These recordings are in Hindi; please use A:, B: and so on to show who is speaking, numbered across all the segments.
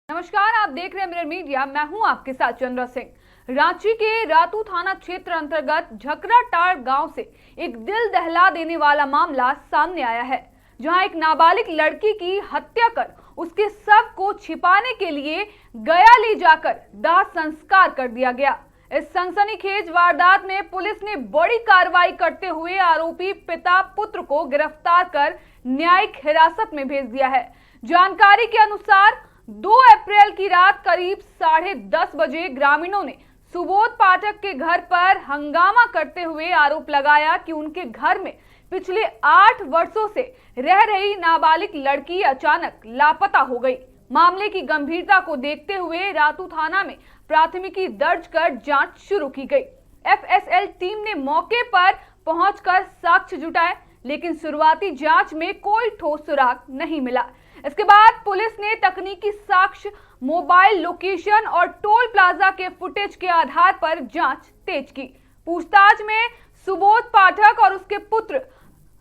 A: नमस्कार, आप देख रहे हैं मिरर मीडिया। मैं हूं आपके साथ चंद्रा सिंह। रांची के रातू थाना क्षेत्र अंतर्गत झकराटाड़ गांव से एक दिल दहला देने वाला मामला सामने आया है, जहां एक नाबालिग लड़की की हत्या कर उसके शव को छिपाने के लिए गया ले जाकर दाह संस्कार कर दिया गया। इस सनसनीखेज वारदात में पुलिस ने बड़ी कार्रवाई करते हुए आरोपी पिता पुत्र को गिरफ्तार कर न्यायिक हिरासत में भेज दिया है। जानकारी के अनुसार 2 अप्रैल की रात करीब 10:30 बजे ग्रामीणों ने सुबोध पाठक के घर पर हंगामा करते हुए आरोप लगाया कि उनके घर में पिछले 8 वर्षों से रह रही नाबालिग लड़की अचानक लापता हो गई। मामले की गंभीरता को देखते हुए रातू थाना में प्राथमिकी दर्ज कर जांच शुरू की गई। एफएसएल टीम ने मौके पर पहुंचकर साक्ष्य जुटाए, लेकिन शुरुआती जांच में कोई ठोस सुराग नहीं मिला। इसके बाद पुलिस ने तकनीकी साक्ष्य, मोबाइल लोकेशन और टोल प्लाजा के फुटेज के आधार पर जांच तेज की। पूछताछ में सुबोध पाठक और उसके पुत्र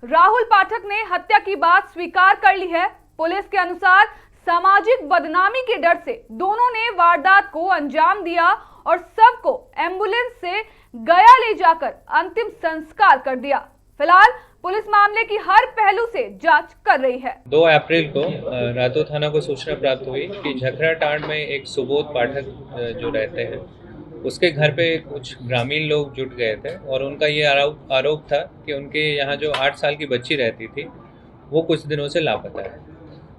A: राहुल पाठक ने हत्या की बात स्वीकार कर ली है। पुलिस के अनुसार सामाजिक बदनामी के डर से दोनों ने वारदात को अंजाम दिया और शव को एम्बुलेंस से गया ले जाकर अंतिम संस्कार कर दिया। फिलहाल पुलिस मामले की हर पहलू से जांच कर रही है।
B: 2 अप्रैल को रातू थाना को सूचना प्राप्त हुई कि झकराटाड़ में एक सुबोध पाठक जो रहते हैं उसके घर पे कुछ ग्रामीण लोग जुट गए थे और उनका ये आरोप था कि उनके यहाँ जो 8 साल की बच्ची रहती थी वो कुछ दिनों से लापता है।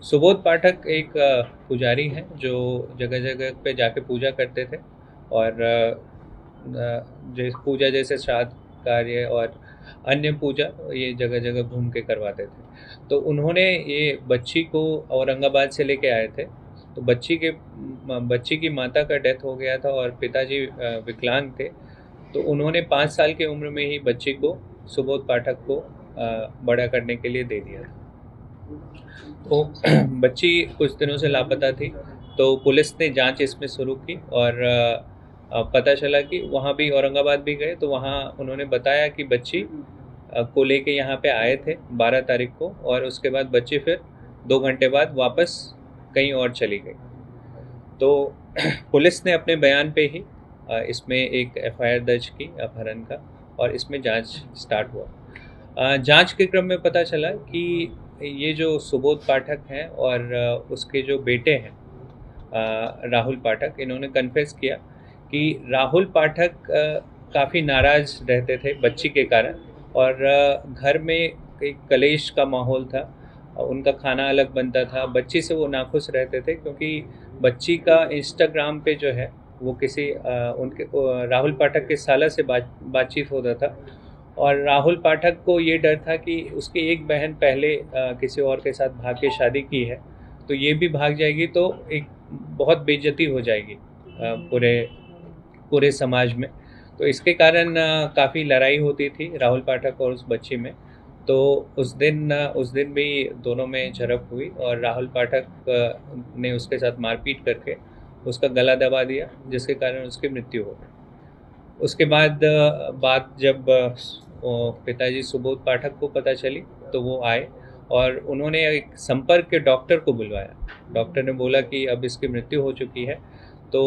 B: सुबोध पाठक एक पुजारी हैं जो जगह जगह पे जाके पूजा करते थे और पूजा जैसे श्राद्ध कार्य और अन्य पूजा ये जगह जगह घूम के करवाते थे। तो उन्होंने ये बच्ची को औरंगाबाद से लेके आए थे। तो बच्ची की माता का डेथ हो गया था और पिताजी विकलांग थे। तो उन्होंने 5 साल की उम्र में ही बच्ची को सुबोध पाठक को बड़ा करने के लिए दे दिया था। तो बच्ची कुछ दिनों से लापता थी, तो पुलिस ने जांच इसमें शुरू की और पता चला कि वहाँ भी औरंगाबाद भी गए तो वहाँ उन्होंने बताया कि बच्ची को लेके यहाँ पे आए थे 12 तारीख को और उसके बाद बच्ची फिर 2 घंटे बाद वापस कहीं और चली गई। तो पुलिस ने अपने बयान पे ही इसमें एक एफआईआर दर्ज की अपहरण का और इसमें जांच स्टार्ट हुआ। जांच के क्रम में पता चला कि ये जो सुबोध पाठक हैं और उसके जो बेटे हैं राहुल पाठक, इन्होंने कन्फेस किया कि राहुल पाठक काफ़ी नाराज़ रहते थे बच्ची के कारण और घर में एक कलेश का माहौल था। उनका खाना अलग बनता था, बच्ची से वो नाखुश रहते थे क्योंकि बच्ची का इंस्टाग्राम पे जो है वो किसी उनके राहुल पाठक के साला से बातचीत होता था और राहुल पाठक को ये डर था कि उसकी एक बहन पहले किसी और के साथ भाग के शादी की है, तो ये भी भाग जाएगी तो एक बहुत बेइज्जती हो जाएगी पूरे समाज में। तो इसके कारण काफ़ी लड़ाई होती थी राहुल पाठक और उस बच्ची में। तो उस दिन भी दोनों में झड़प हुई और राहुल पाठक ने उसके साथ मारपीट करके उसका गला दबा दिया, जिसके कारण उसकी मृत्यु हो गई। उसके बाद बात जब पिताजी सुबोध पाठक को पता चली तो वो आए और उन्होंने एक संपर्क के डॉक्टर को बुलवाया। डॉक्टर ने बोला कि अब इसकी मृत्यु हो चुकी है तो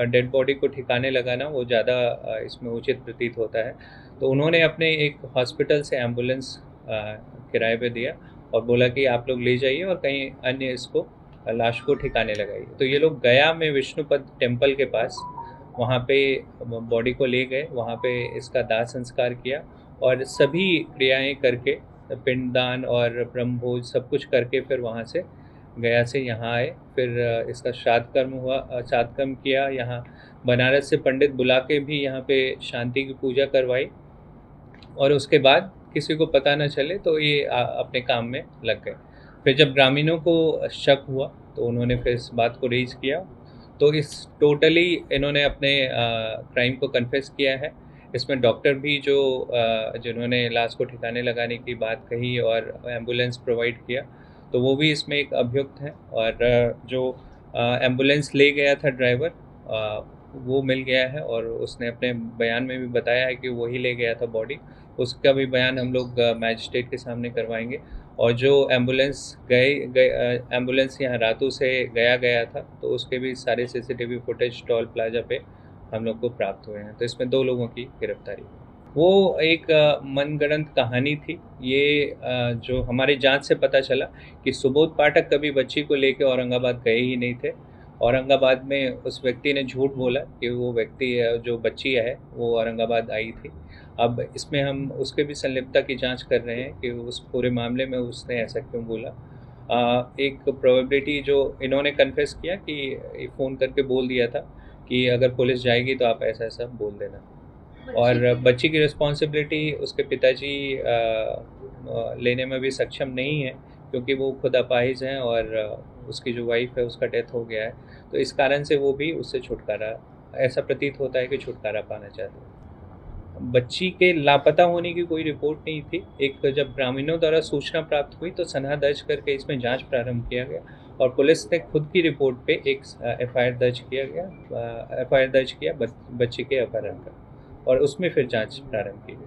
B: डेड बॉडी को ठिकाने लगाना वो ज़्यादा इसमें उचित प्रतीत होता है। तो उन्होंने अपने एक हॉस्पिटल से एम्बुलेंस किराए पे दिया और बोला कि आप लोग ले जाइए और कहीं अन्य इसको लाश को ठिकाने लगाइए। तो ये लोग गया में विष्णुपद टेम्पल के पास वहाँ पे बॉडी को ले गए, वहाँ पे इसका दाह संस्कार किया और सभी क्रियाएं करके पिंडदान और ब्रह्मभोज सब कुछ करके फिर वहाँ से गया से यहाँ आए। फिर इसका श्राद्ध कर्म किया। यहाँ बनारस से पंडित बुला के भी यहाँ पे शांति की पूजा करवाई और उसके बाद किसी को पता न चले तो ये अपने काम में लग गए। फिर जब ग्रामीणों को शक हुआ तो उन्होंने फिर इस बात को रेज किया। तो इस टोटली इन्होंने अपने क्राइम को कन्फेस किया है। इसमें डॉक्टर भी जिन्होंने लाश को ठिकाने लगाने की बात कही और एम्बुलेंस प्रोवाइड किया तो वो भी इसमें एक अभियुक्त है और जो एम्बुलेंस ले गया था ड्राइवर वो मिल गया है और उसने अपने बयान में भी बताया है कि वही ले गया था बॉडी। उसका भी बयान हम लोग मैजिस्ट्रेट के सामने करवाएंगे और जो एम्बुलेंस यहाँ रातू से गया था, तो उसके भी सारे सीसीटीवी फुटेज टोल प्लाजा पे हम लोग को प्राप्त हुए हैं। तो इसमें 2 लोगों की गिरफ्तारी हुई। वो एक मनगढ़ंत कहानी थी। ये जो हमारी जांच से पता चला कि सुबोध पाठक कभी बच्ची को लेके औरंगाबाद गए ही नहीं थे। औरंगाबाद में उस व्यक्ति ने झूठ बोला कि वो व्यक्ति जो बच्ची है वो औरंगाबाद आई थी। अब इसमें हम उसके भी संलिप्तता की जांच कर रहे हैं कि उस पूरे मामले में उसने ऐसा क्यों बोला। एक प्रोबेबिलिटी जो इन्होंने कन्फेस किया कि फ़ोन करके बोल दिया था कि अगर पुलिस जाएगी तो आप ऐसा-ऐसा बोल देना। और बच्ची की रिस्पॉन्सिबिलिटी उसके पिताजी लेने में भी सक्षम नहीं है, क्योंकि वो खुद अपाहिज हैं और उसकी जो वाइफ़ है उसका डेथ हो गया है। तो इस कारण से वो भी उससे छुटकारा, ऐसा प्रतीत होता है कि छुटकारा पाना चाहते हैं। बच्ची के लापता होने की कोई रिपोर्ट नहीं थी। एक जब ग्रामीणों द्वारा सूचना प्राप्त हुई तो सनहा दर्ज करके इसमें जांच प्रारंभ किया गया और पुलिस ने खुद की रिपोर्ट पे एक एफआईआर दर्ज किया बच्ची के अपहरण का, और उसमें फिर जांच प्रारंभ की गई।